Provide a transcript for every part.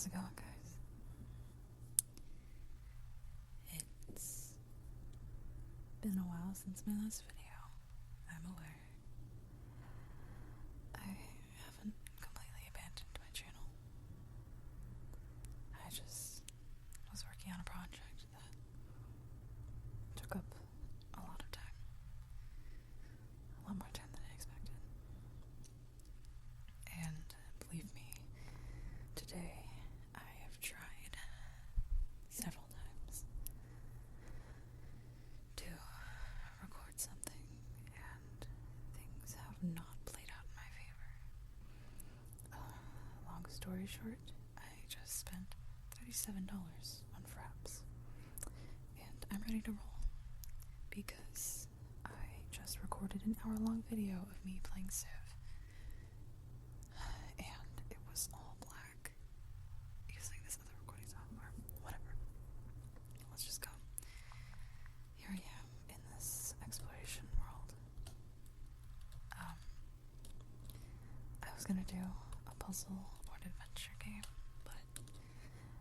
How's it going, guys? It's been a while since my last video. I'm aware. I haven't completely abandoned my channel. I just was working on a project that took up a lot of time. A lot more time than I expected. And believe me, today I have tried several times to record something, and things have not played out in my favor. Long story short, I just spent $37 on fraps, and I'm ready to roll because I just recorded an hour-long video of me playing Civ. And it was all black using this other recording software. Whatever. Let's just go. Here I am in this exploration world. I was gonna do a puzzle or an adventure game, but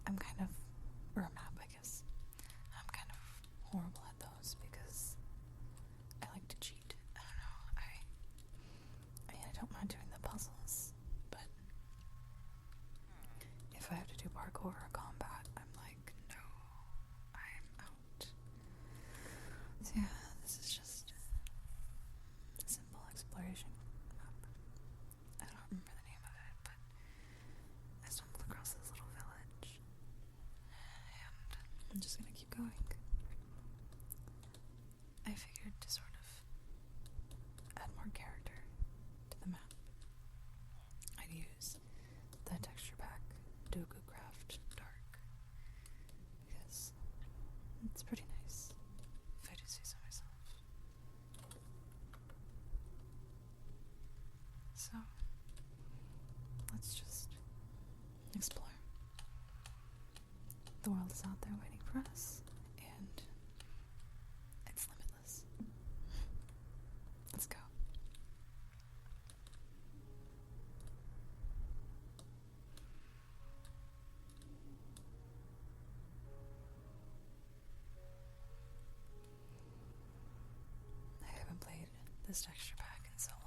I'm kind of, or a map, I guess. I'm kind of horrible at those because I like to cheat. I don't know. I mean, I don't mind doing the puzzles, but if I have to do parkour or combat, I'm like, no, I'm out. So yeah, this is just a simple exploration map. I don't remember the name of it, but I stumbled across this little village, and I'm just gonna keep going. I figured to sort of add more character to the map, I'd use the texture pack Doku Craft Dark, because it's pretty nice, if I do say so myself. So, let's just explore. The world is out there waiting for us, and it's limitless. Let's go. I haven't played this texture pack in so long.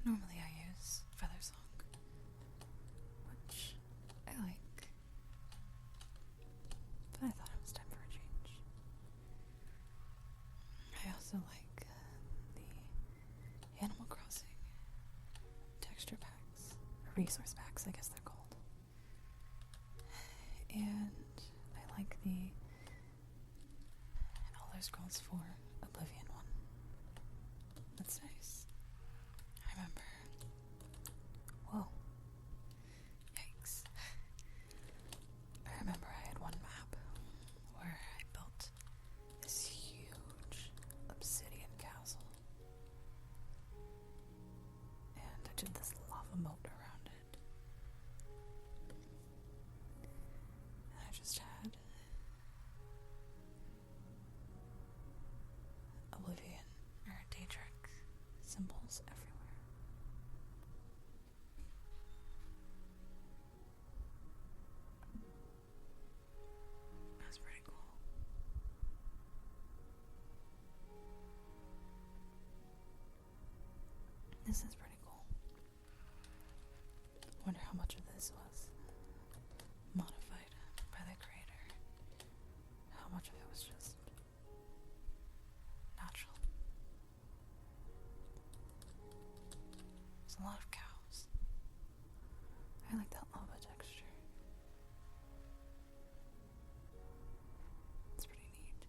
Normally I use Feathersong, which I like, but I thought it was time for a change. I also like the Animal Crossing texture packs, or resource packs, I guess they're called. And I like the Elder Scrolls 4 Oblivion one. That's nice. I remember. Whoa. Yikes. I remember I had one map where I built this huge obsidian castle. And I did this lava moat around it. And I just had Oblivion or Daedric symbols everywhere. That's pretty cool. This is pretty cool. Wonder how much of this was modified by the creator. How much of it was just natural. There's a lot of cows. I like that lava texture. It's pretty neat.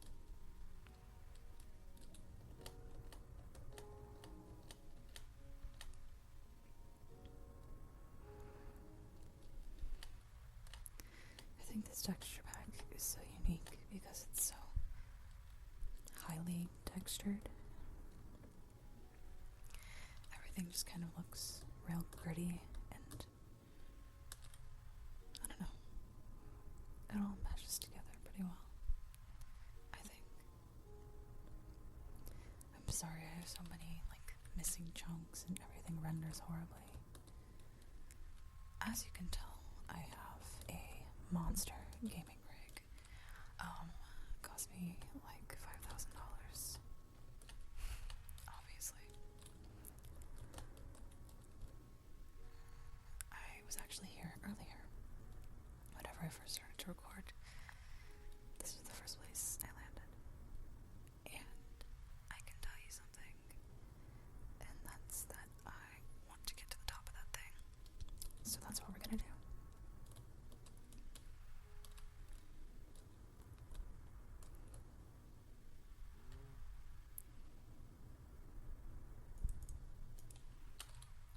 I think this texture pack is so unique because it's so highly textured. Everything just kind of looks real gritty, and I don't know, it all meshes together pretty well, I think. I'm sorry I have so many missing chunks and everything renders horribly. as you can tell, I have a monster gaming rig. Cost me like $5,000. Obviously. I was actually here earlier. Whenever I first started to record, this was the first place I landed. And I can tell you something, and that's that I want to get to the top of that thing. So that's what we're gonna do.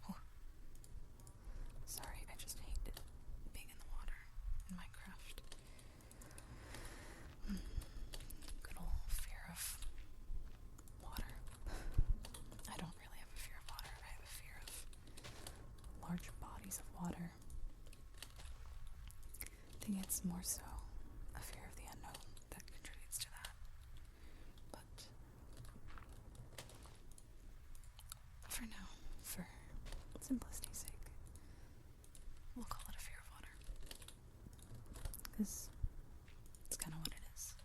Oh. Sorry, I just hate being in the water in Minecraft. Good old fear of water. I don't really have a fear of water. I have a fear of large bodies of water. I think it's more so a fear of the unknown that contributes to that. But for now, for simplicity's sake, we'll call it a fear of water. Because it's kind of what it is,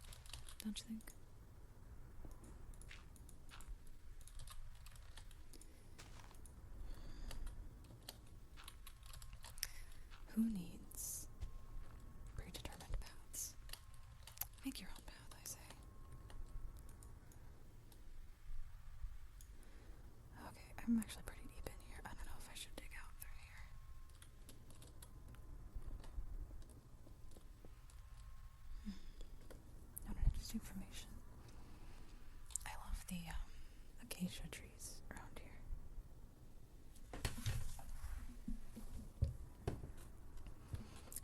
don't you think? Who needs predetermined paths? Make your own path, I say. Okay, I'm actually pretty deep in here. I don't know if I should dig out through here. Not an interesting information. I love the acacia trees around here.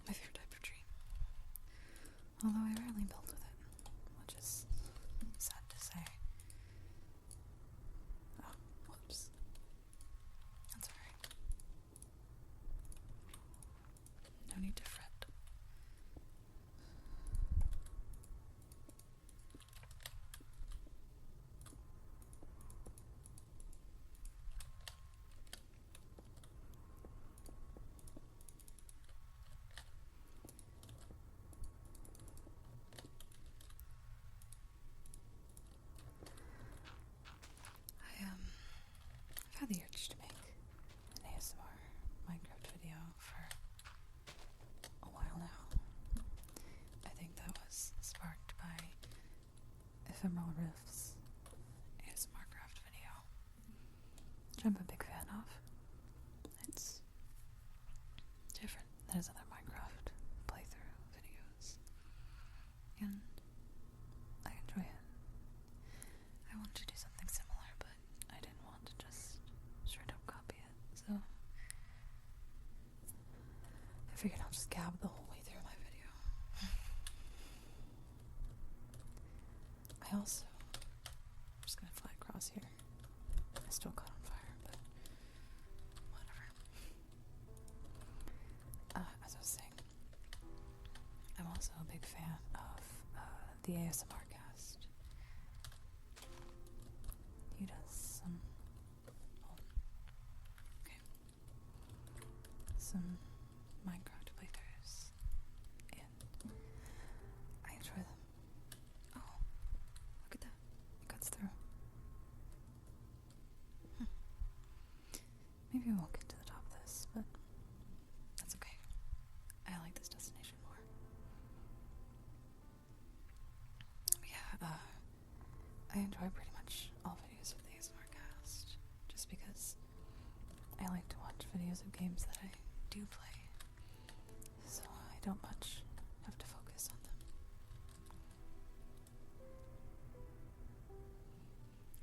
My favorite type of tree. Although I rarely build with it, which is sad to say. Oh, whoops. That's alright. No need to fret. I've had the urge to make an ASMR Minecraft video for a while now. I think that was sparked by Ephemeral Rift's ASMR craft video, which I'm a big fan of. It's different than his other Minecraft playthrough videos, and I enjoy it. I want to do something similar, but I didn't want to just straight up copy it, so I figured I'll just gab the whole way through my video. I'm just gonna fly across here. I still caught on fire, but whatever. As I was saying, I'm also a big fan of the ASMR cast. He does some Minecraft playthroughs, and I enjoy them. Oh, look at that. It cuts through. Maybe we won't get to the top of this, but that's okay. I like this destination more. But yeah, I enjoy pretty much all videos of the ASMR cast, just because I like to watch videos of games that I do play, so I don't much have to focus on them.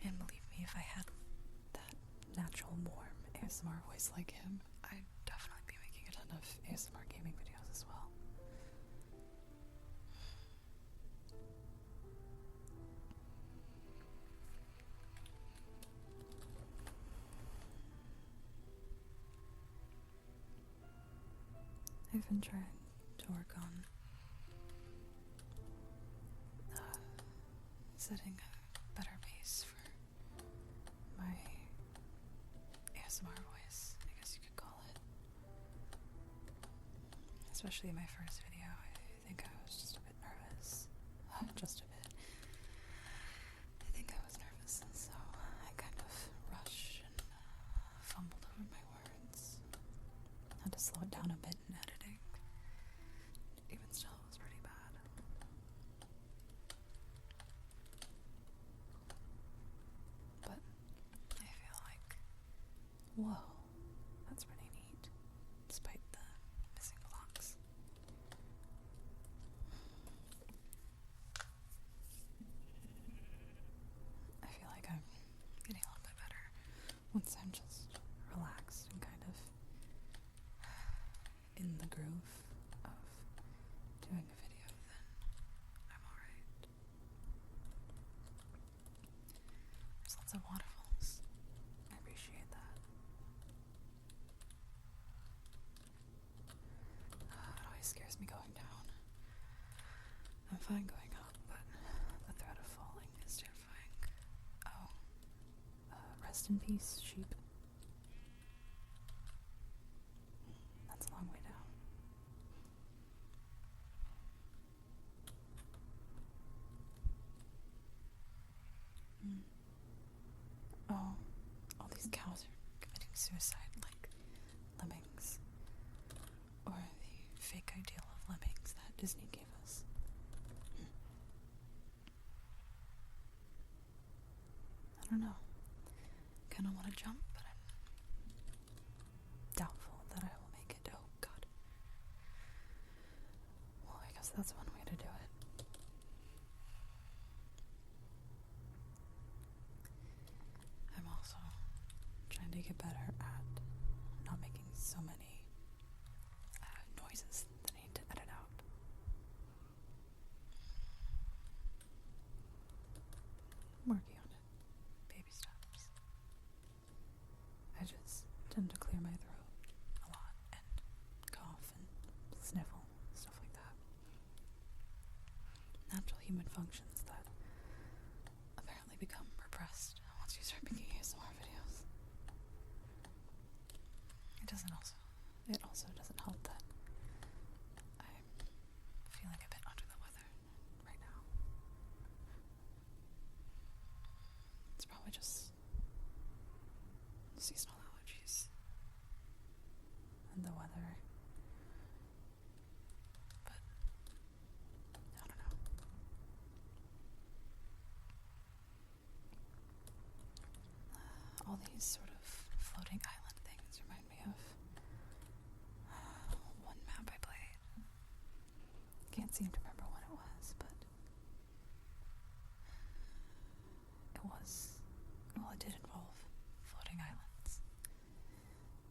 And believe me, if I had that natural, warm ASMR voice like him, I'd definitely be making a ton of ASMR gaming videos as well. I've been trying to work on setting a better pace for my ASMR voice, I guess you could call it. especially my first video, I think I was just a bit nervous. Just a bit. I think I was nervous, and so I kind of rushed and fumbled over my words. Had to slow it down a bit in editing. Even still, it was pretty bad. But I feel like, whoa, that's pretty neat, despite the missing blocks. I feel like I'm getting a little bit better once I'm just relaxed and kind of in the groove of doing a video, then I'm alright. There's lots of waterfalls. I appreciate that. It always scares me going down. I'm fine going up, but the threat of falling is terrifying. Oh, rest in peace, sheep. That's a long way down. Oh, all these cows are committing suicide like lemmings. Or the fake ideal of lemmings that Disney gave us. I don't know. Kinda want to jump, but I'm doubtful that I will make it. Oh, God. Well, I guess that's one way to do it. I'm also trying to get better at not making so many noises that I need to edit out. I'm working on it. Baby steps. I just tend to clear my throat a lot and cough and sniffle, stuff like that. Natural human functions that apparently become repressed once you start making ASMR videos. It also doesn't help that I'm feeling a bit under the weather right now. It's probably just seasonal allergies and the weather. But I don't know. All these sort of floating island things remind me of one map I played. Can't seem to remember what it was, but it did involve floating islands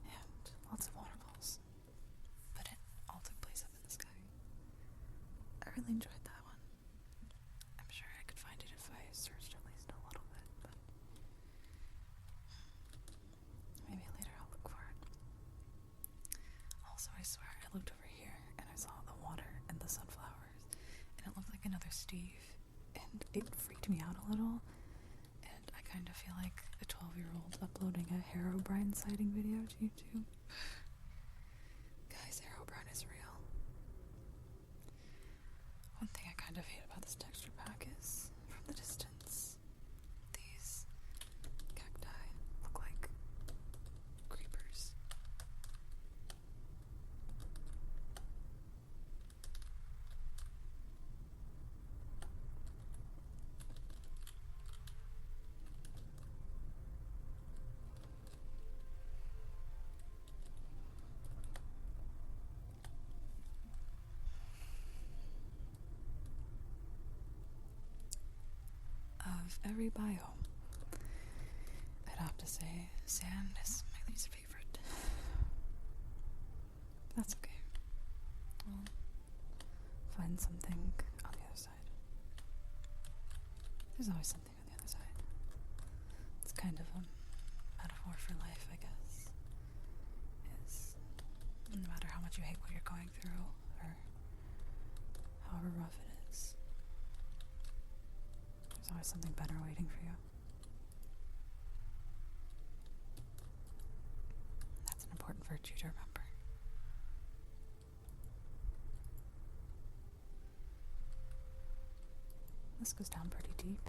and lots of waterfalls, but it all took place up in the sky. I really enjoyed that one. I'm sure I could find it if I searched at least a little bit, but maybe later I'll look for it. Also, I swear I looked over here and I saw the water and the sunflowers, and it looked like another Steve, and it freaked me out a little. And I kind of feel like a 12-year-old uploading a Herobrine sighting video to YouTube. Guys, Herobrine is real. One thing I kind of hate about this texture pack is, from the distance, these cacti look like creepers. Of every biome, I'd have to say sand is my least favorite. That's okay. We'll find something on the other side. There's always something on the other side. It's kind of a metaphor for life, I guess. Is no matter how much you hate what you're going through, or however rough it is, there's always something better waiting for you. That's an important virtue to remember. This goes down pretty deep.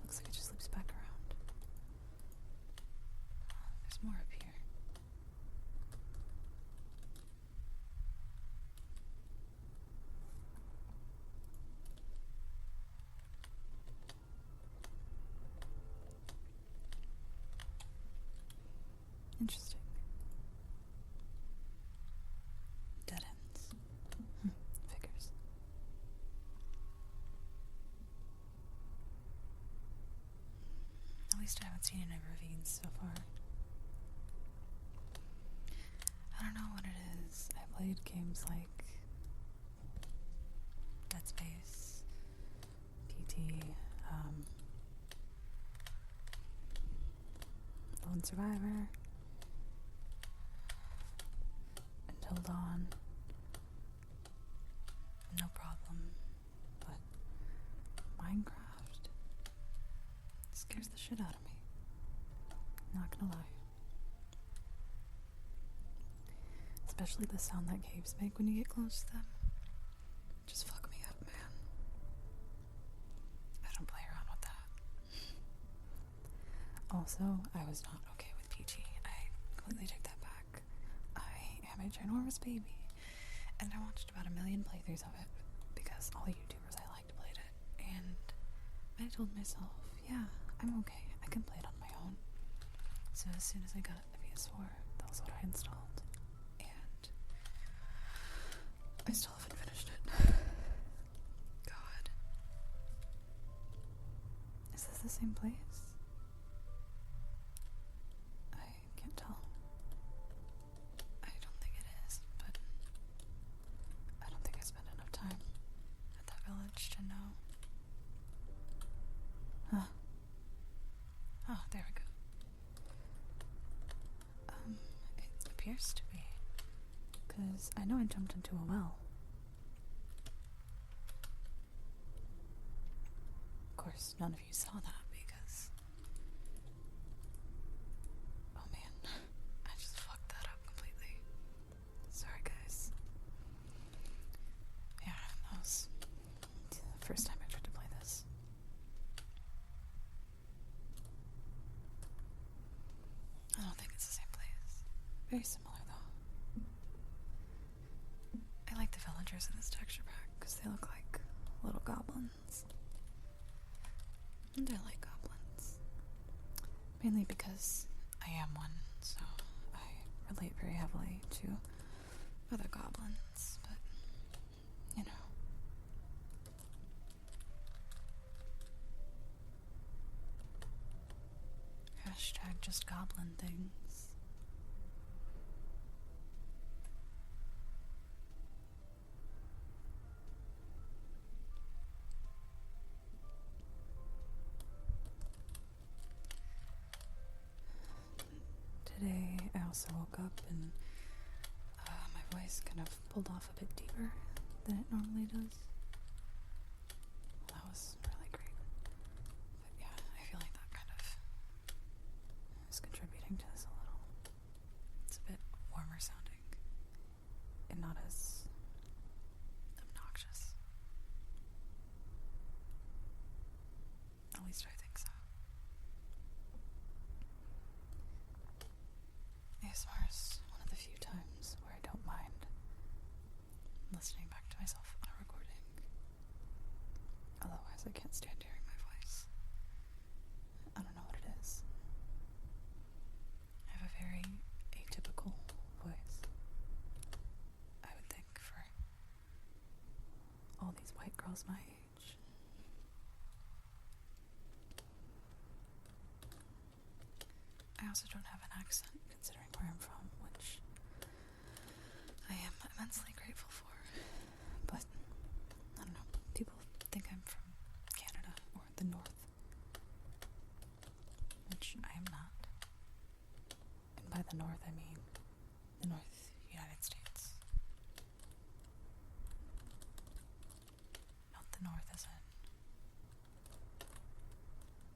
Looks like it just loops back around. There's more up here. Interesting. Dead ends. Figures. At least I haven't seen any ravines so far. I don't know what it is. I played games like Dead Space, PT, Lone Survivor, Until Dawn. No problem. But Minecraft scares the shit out of me. Not gonna lie. Especially the sound that caves make when you get close to them. Just fuck me up, man. I don't play around with that. Also, I was not okay with PG. I completely take that back. I am a ginormous baby, and I watched about 1 million playthroughs of it because all YouTubers I liked played it, and I told myself, yeah, I'm okay. I can play it on my own. So as soon as I got a PS4, that was what I installed, and I still haven't finished it. God. Is this the same place? I can't tell. I don't think it is, but I don't think I spent enough time at that village to know. Huh. Oh, there we go. It appears to be. Because I know I jumped into a well. Of course, none of you saw that because... Oh man, I just fucked that up completely. Sorry guys. Yeah, that was the first time I tried to play this. I don't think it's the same place. Very similar though. I like the villagers in this texture pack because they look like little goblins. And I like goblins. Mainly because I am one, so I relate very heavily to other goblins, but you know. Hashtag just goblin things. Today I also woke up and my voice kind of pulled off a bit deeper than it normally does. That was really great. But yeah, I feel like that kind of is contributing to this a little. It's a bit warmer sounding and not as obnoxious. At least I think so. ASMR is one of the few times where I don't mind listening back to myself on a recording. Otherwise, I can't stand hearing my voice. I don't know what it is. I have a very atypical voice, I would think, for all these white girls my age. I also don't have an accent, considering where I'm from, which I am immensely grateful for. But, I don't know, people think I'm from Canada or the North, which I am not. And by the North, I mean the North United States. Not the North as in,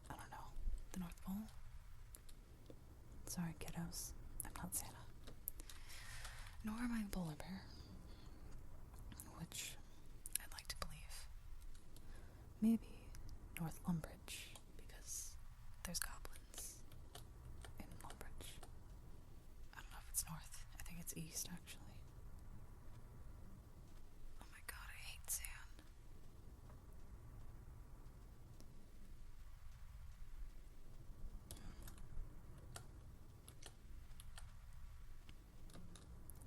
I don't know, the North Pole? Sorry, kiddos. I'm not Santa. nor am I a polar bear, which I'd like to believe. Maybe North Lumbridge, because there's goblins in Lumbridge. I don't know if it's north. I think it's east, actually. Oh my god, I hate sand.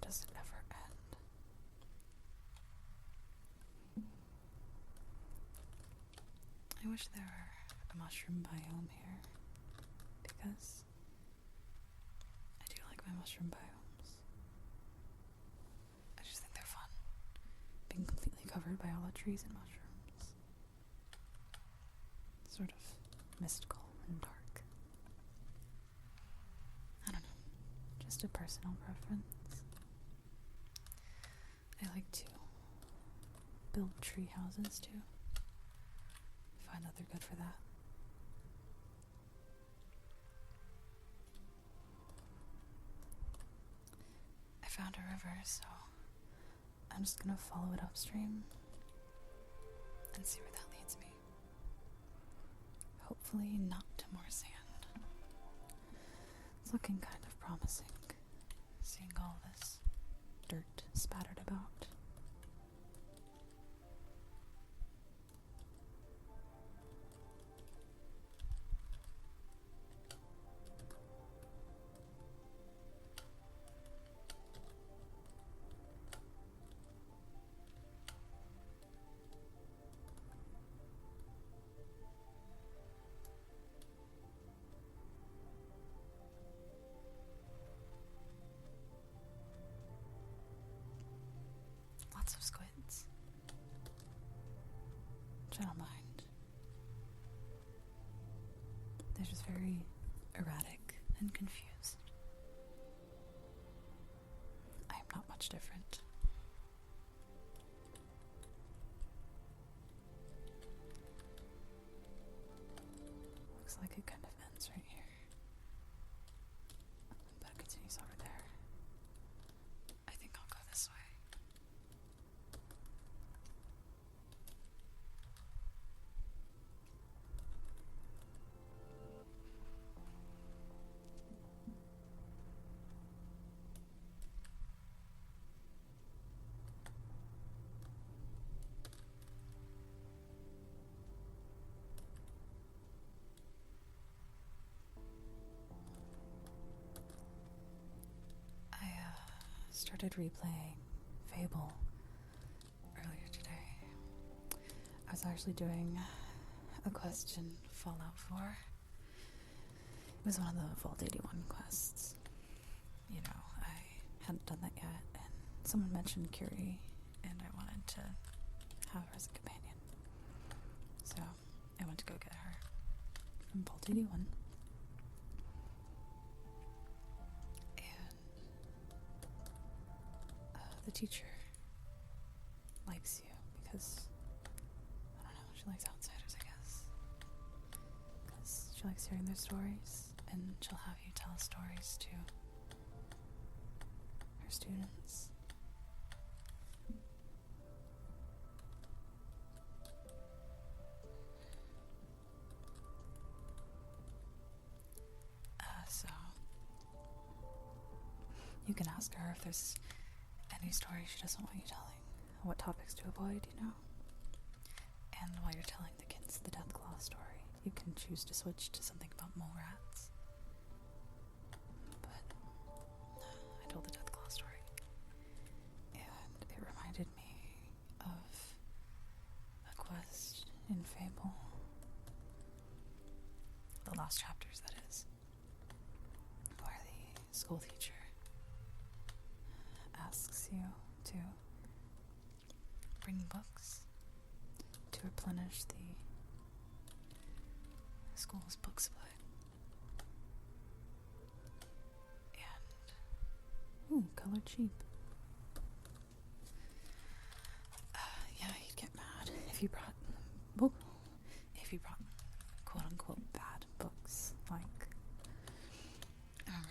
Does it ever end? I wish there were a mushroom biome here, because I do like my mushroom biomes. I just think they're fun, being completely covered by all the trees and mushrooms. Sort of mystical and dark. I don't know, just a personal preference. I like to build tree houses too. I find that they're good for that. I found a river, so I'm just gonna follow it upstream and see where that leads me. Hopefully not to more sand. It's looking kind of promising, seeing all this dirt spattered about. Lots of squids, which I don't mind. They're just very erratic and confused. I am not much different. Looks like it kind of ends right here, but it continues over there. I think I'll go this way. Started replaying Fable earlier today. I was actually doing a quest in Fallout 4. It was one of the Vault 81 quests. You know, I hadn't done that yet, and someone mentioned Curie, and I wanted to have her as a companion. So I went to go get her from Vault 81. The teacher likes you because, I don't know, she likes outsiders, I guess. Because she likes hearing their stories, and she'll have you tell stories to her students. So, you can ask her if there's any story she doesn't want you telling, what topics to avoid, you know. And while you're telling the kids the Deathclaw story, you can choose to switch to something about mole rats. But I told the Deathclaw story, and it reminded me of a quest in Fable. The last chapters, that is, where the school teacher asks you to bring books to replenish the school's book supply. And, color cheap. Yeah, he'd get mad if you brought, quote unquote bad books. Like, I remember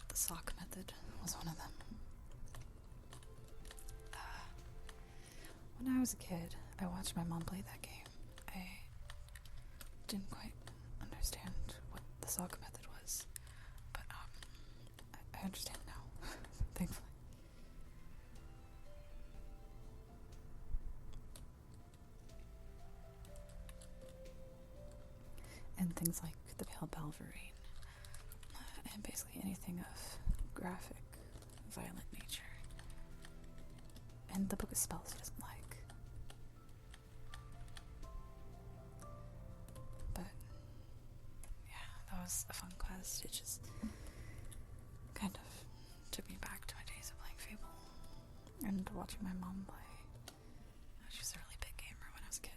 the sock method was one of them. when I was a kid, I watched my mom play that game. I didn't quite understand what the saga method was, but I understand now, thankfully. And things like the Pale Balverine, and basically anything of graphic, violent nature. And the Book of Spells he doesn't like. But, yeah, that was a fun quest. It just kind of took me back to my days of playing Fable and watching my mom play. She was a really big gamer when I was a kid.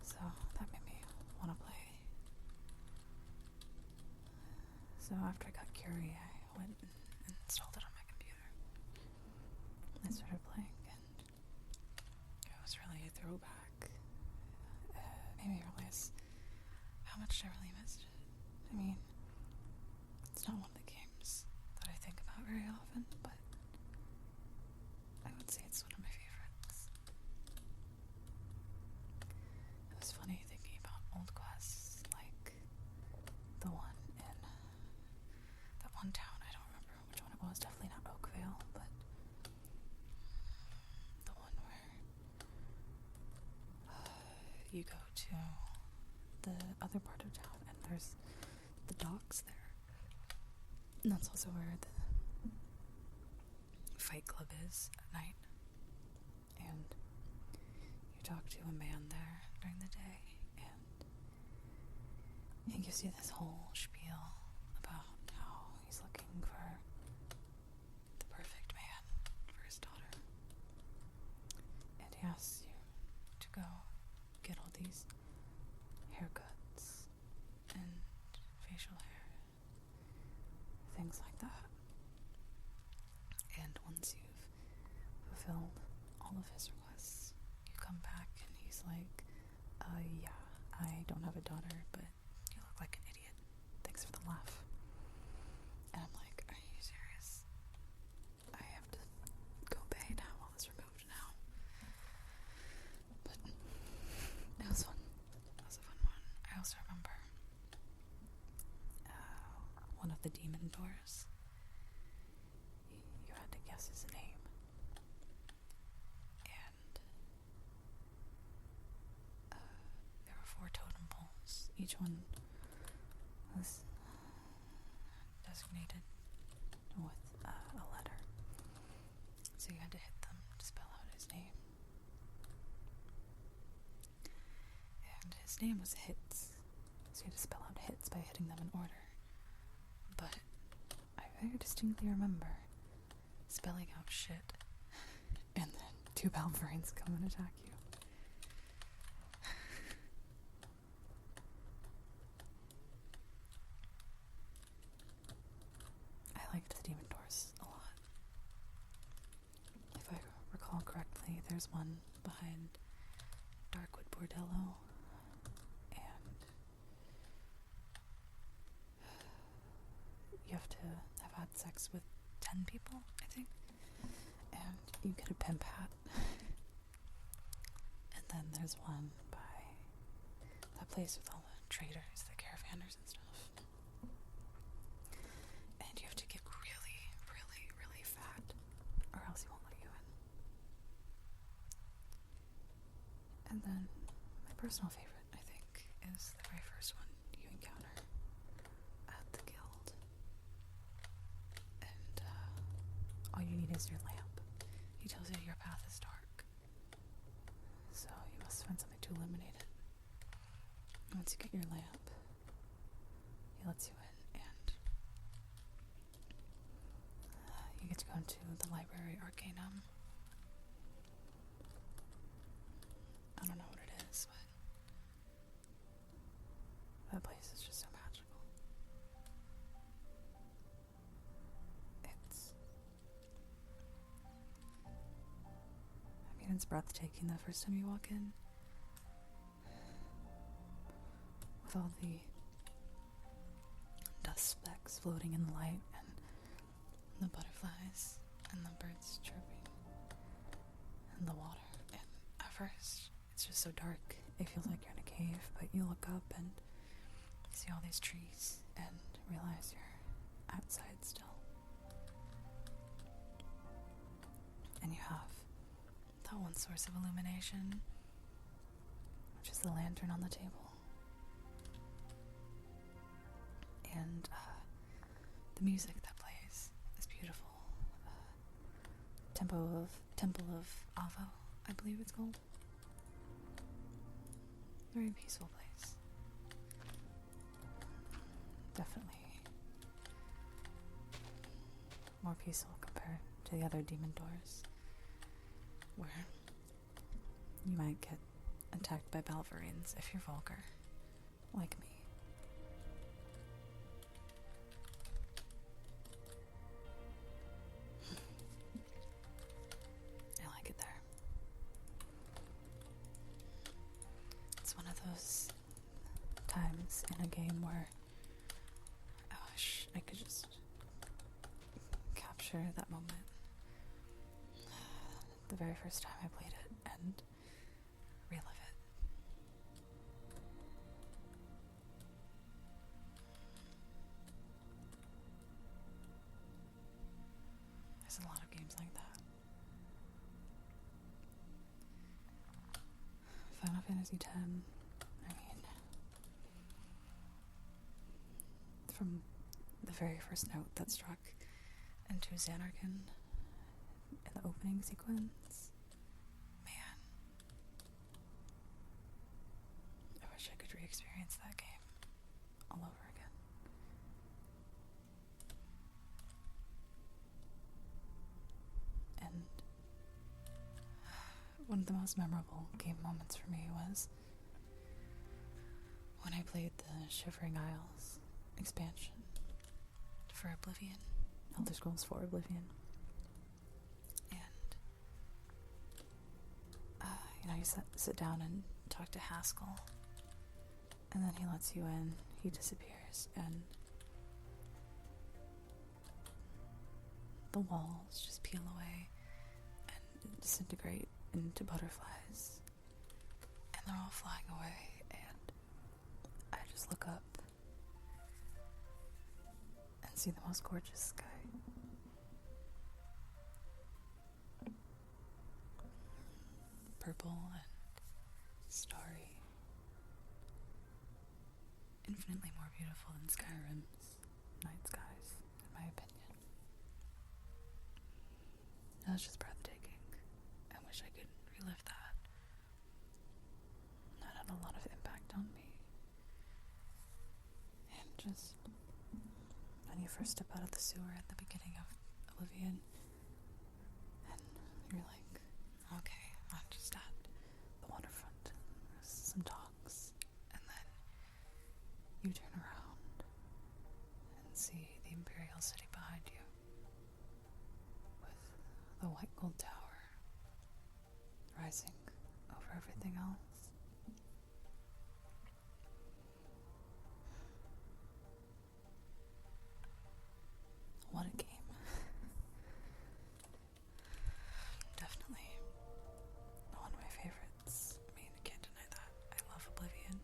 So that made me want to play. So after I got Curie, I went and installed it on my computer. I started playing, and it was really a throwback. Made me realize how much I really missed it. I mean, it's not one of the games that I think about very often, but I would say it's one of my favorites. It was funny thinking about old quests, like the one in that one town. I don't remember which one it was. Definitely not Oakvale, but the one where you go to the other part of town and there's the docks there. And that's also where the fight club is at night. And you talk to a man there during the day, and he gives you this whole spiel about how he's looking for the perfect man for his daughter. And he asks you to go get all these haircuts and facial hair, things like that. And once you've fulfilled all of his requests, you come back and he's like, yeah, I don't have a daughter, but you look like an idiot. Thanks for the laugh. And I'm like, are you serious? I have to go pay to have all this removed now. But it was fun. It was a fun one. I also remember one of the demon doors. You had to guess his name. And there were 4 totem poles. Each one was designated with a letter. So you had to hit them to spell out his name. And his name was Hits. So you had to spell out hits by hitting them in order. But I very distinctly remember spelling out shit, and then 2 Balverines come and attack you. I liked the demon doors a lot. If I recall correctly, there's one behind Darkwood Bordello, and you have to have had sex with 10 people, I think, and you get a pimp hat. And then there's one by that place with all the traders, the caravanners and stuff. And you have to get really, really, really fat, or else he won't let you in. And then my personal favorite, I think, is the very first one you encounter at the guild. And all you need is your lamp. He tells you your path is dark, so you must find something to illuminate it. And once you get your lamp, he lets you in, and you get to go into the library Arcanum. I don't know what it is, but that place is just so magical. It's breathtaking the first time you walk in, with all the dust specks floating in the light, and the butterflies and the birds chirping and the water. And at first, it's just so dark. It feels like you're in a cave, but you look up and see all these trees and realize you're outside still. And you have that one source of illumination, which is the lantern on the table. And the music that plays is beautiful. Temple of Avo, I believe it's called. Very peaceful place. Definitely more peaceful compared to the other demon doors, where you might get attacked by Balverines if you're vulgar, like me. I like it there. It's one of those times in a game where I wish I could just capture that moment. The very first time I played it and relive it. There's a lot of games like that. Final Fantasy X, I mean, from the very first note that struck into Xanarkand in the opening sequence, man, I wish I could re-experience that game all over again. And one of the most memorable game moments for me was when I played the Shivering Isles expansion for Oblivion, Elder Scrolls 4 Oblivion. And you sit down and talk to Haskell, and then he lets you in, he disappears, and the walls just peel away and disintegrate into butterflies, and they're all flying away, and I just look up and see the most gorgeous sky. Purple and starry. Infinitely more beautiful than Skyrim's night skies, in my opinion. That was just breathtaking. I wish I could relive that. That had a lot of impact on me. And just when you first step out of the sewer at the beginning of Oblivion, and you're like, okay, I'm just at the waterfront. There's some docks, and then you turn around and see the Imperial City behind you, with the white gold tower rising over everything else. What a game. Definitely one of my favorites. I mean, I can't deny that. I love Oblivion.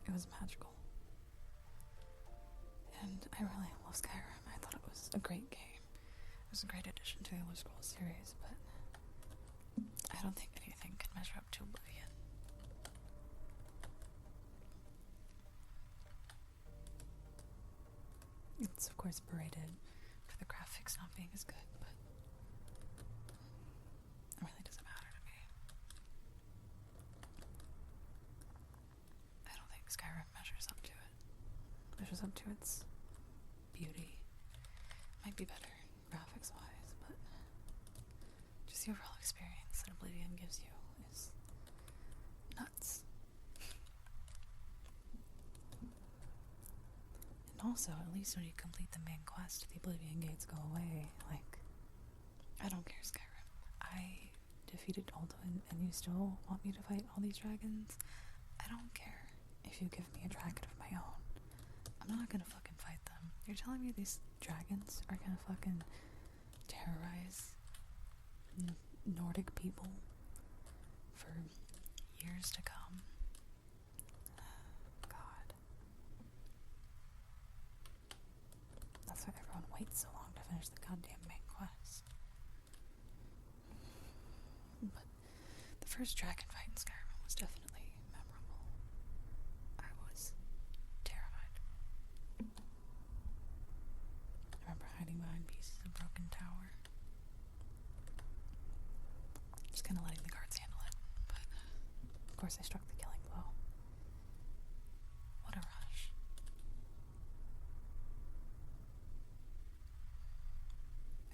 It was magical. And I really love Skyrim. I thought it was a great game. It was a great addition to the Elder Scrolls series, but I don't think anything can measure up to Oblivion. It's of course berated for the graphics not being as good, but it really doesn't matter to me. I don't think Skyrim measures up to it. Measures up to its beauty. Might be better graphics wise, but just the overall experience that Oblivion gives you is nuts. And also, at least when you complete the main quest, the Oblivion gates go away. Like, I don't care, Skyrim. I defeated Alduin, and you still want me to fight all these dragons? I don't care. if you give me a dragon of my own, I'm not gonna fucking fight them. You're telling me these dragons are gonna fucking terrorize Nordic people for years to come? God. That's why everyone waits so long to finish the goddamn main quest. But the first dragon fight in Skyrim was definitely memorable. I was terrified. I remember hiding behind pieces of broken tower. Just kind of letting the guards handle it. But, of course, I struck the killing blow. What a rush.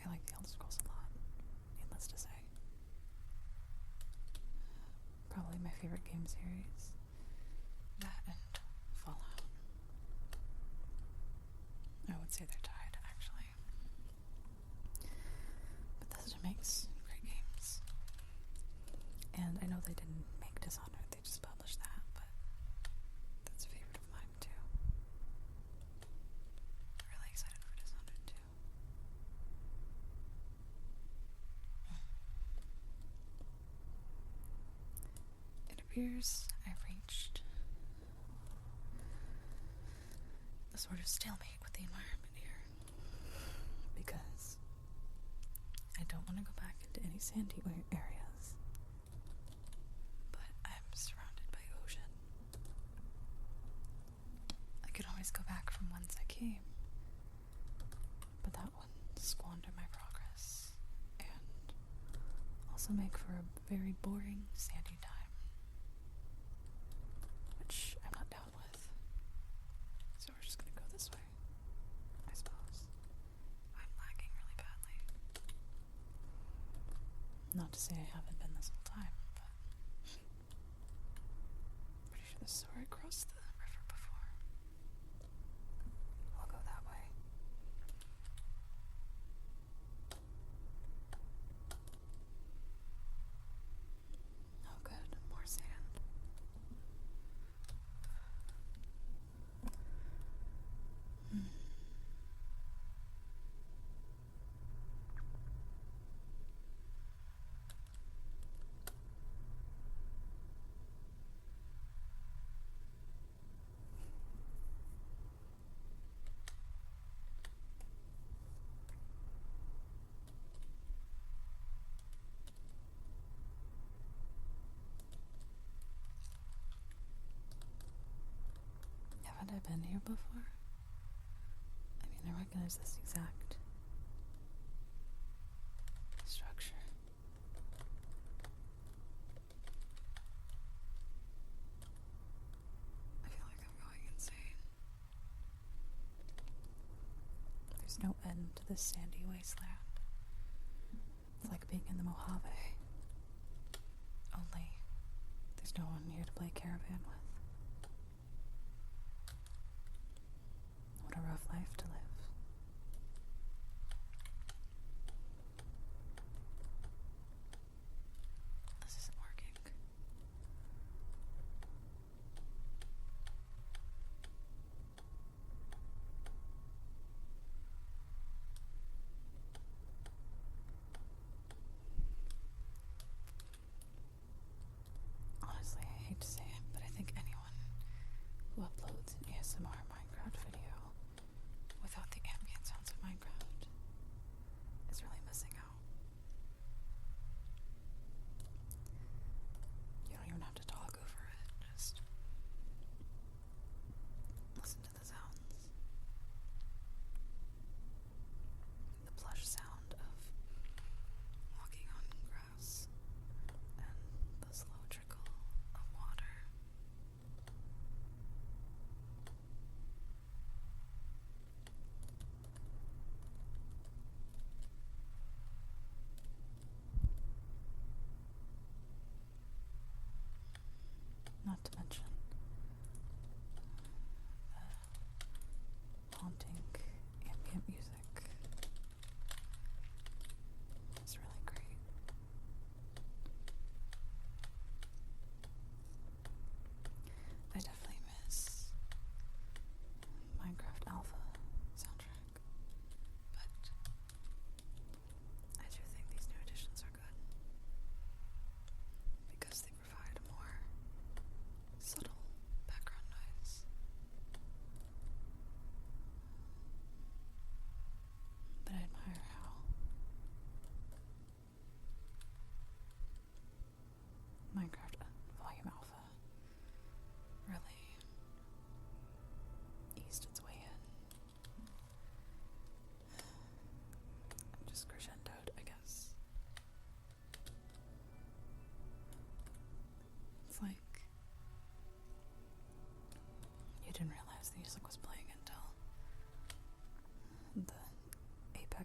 I like the Elder Scrolls a lot, needless to say. Probably my favorite game series. That and Fallout. I would say they're tied, actually. Bethesda makes great games. And I know they didn't make Dishonored, they just published that, but that's a favorite of mine, too. Really excited for Dishonored, too. It appears I've reached a sort of stalemate with the environment here. Because I don't want to go back into any sandy areas. But I'm surrounded by ocean. I could always go back from whence I came. But that would squander my progress. And also make for a very boring sandy time. Which I'm not down with. So we're just gonna go this way, I suppose. I'm lagging really badly. Not to say I haven't been this whole time, but pretty sure this is where I crossed the river before. I'll go that way. Oh good, more sand. Haven't I been here before? I mean, I recognize this exact structure. I feel like I'm going insane. There's no end to this sandy wasteland. It's like being in the Mojave. Only there's no one here to play caravan with. What a rough life to live. This isn't working. Honestly, I hate to say it, but I think anyone who uploads an ASMR Minecraft video without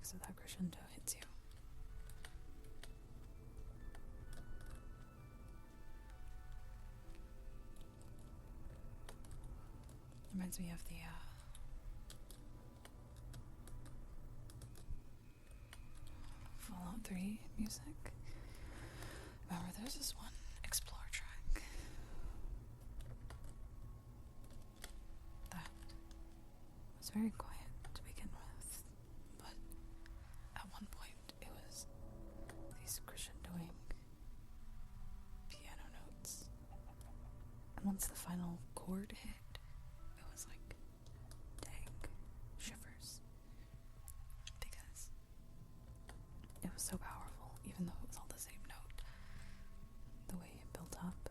climax of that crescendo hits you. Reminds me of the Fallout 3 music. Remember, there's this one Explore track that was very quiet to begin with, but at one point it was these crescendoing piano notes, and once the final chord hit, it was like, dang, shivers, because it was so powerful, even though it was all the same note. The way it built up.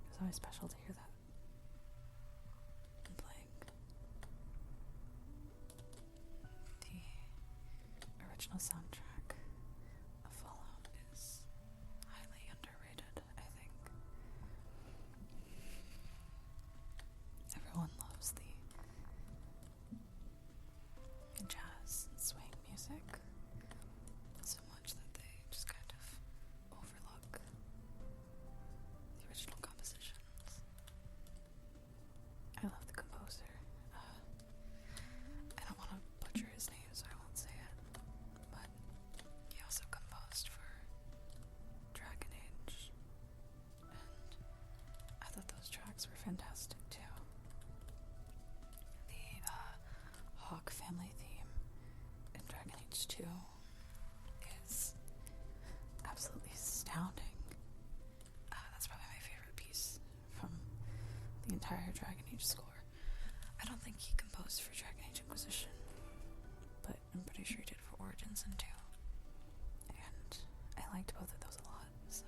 It was always special to hear that and playing. The original soundtrack of Fallout is highly underrated, I think. Everyone loves the jazz and swing music so much that they just kind of overlook the original compositions. I love the composer. I don't want to butcher his name, so I won't say it, but he also composed for Dragon Age, and I thought those tracks were fantastic too. The Hawk family theme in Dragon Age 2 is absolutely astounding. That's probably my favorite piece from the entire Dragon Age score. I don't think he composed for Dragon Age Inquisition, but I'm pretty sure he did for Origins and 2. And I liked both of those a lot, so.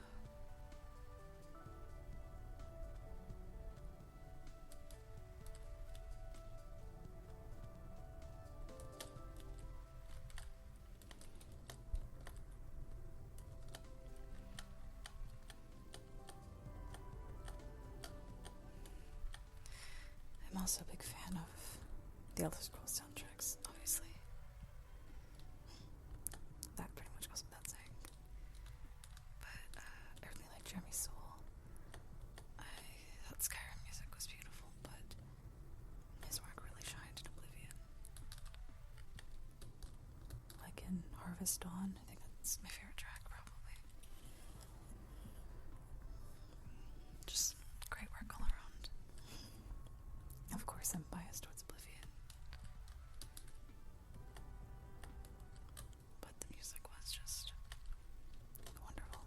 I'm also a big fan of the Elder Scrolls soundtracks, obviously. That pretty much goes without saying. But I really like Jeremy Soule. I thought Skyrim music was beautiful, but his work really shined in Oblivion. Like in Harvest Dawn, I think that's my favorite track, probably. Just great work all around. Of course, I'm biased towards Oblivion. But the music was just wonderful.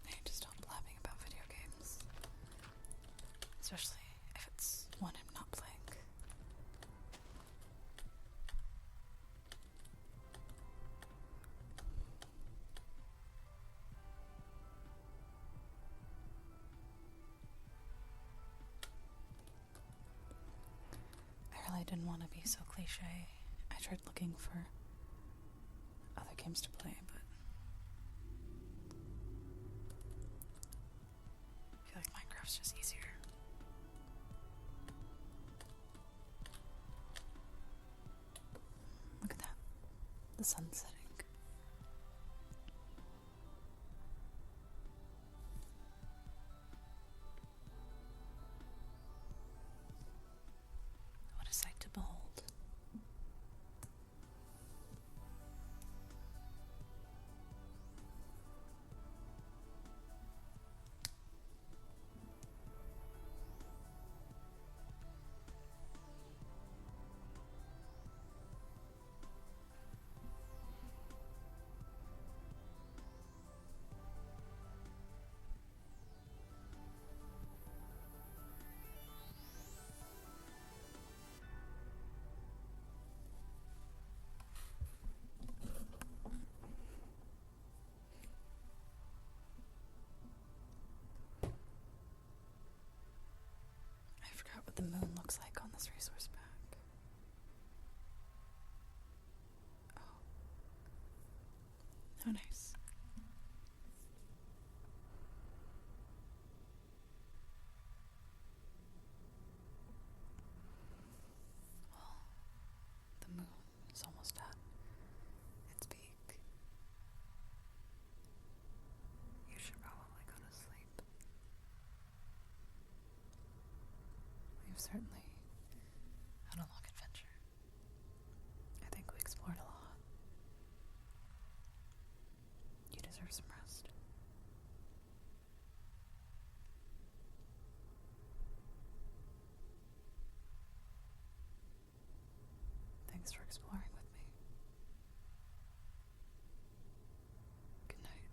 I need to stop blabbing about video games. Especially if it's one I'm not playing. I really didn't want to be so cliche. I tried looking for other games to play, but I feel like Minecraft's just easier. Look at that. The sun's setting. What a sight to behold. I forgot what the moon looks like on this resource pack. Oh. How nice. we've certainly had a long adventure. I think we explored a lot. You deserve some rest. Thanks for exploring with me. Good night.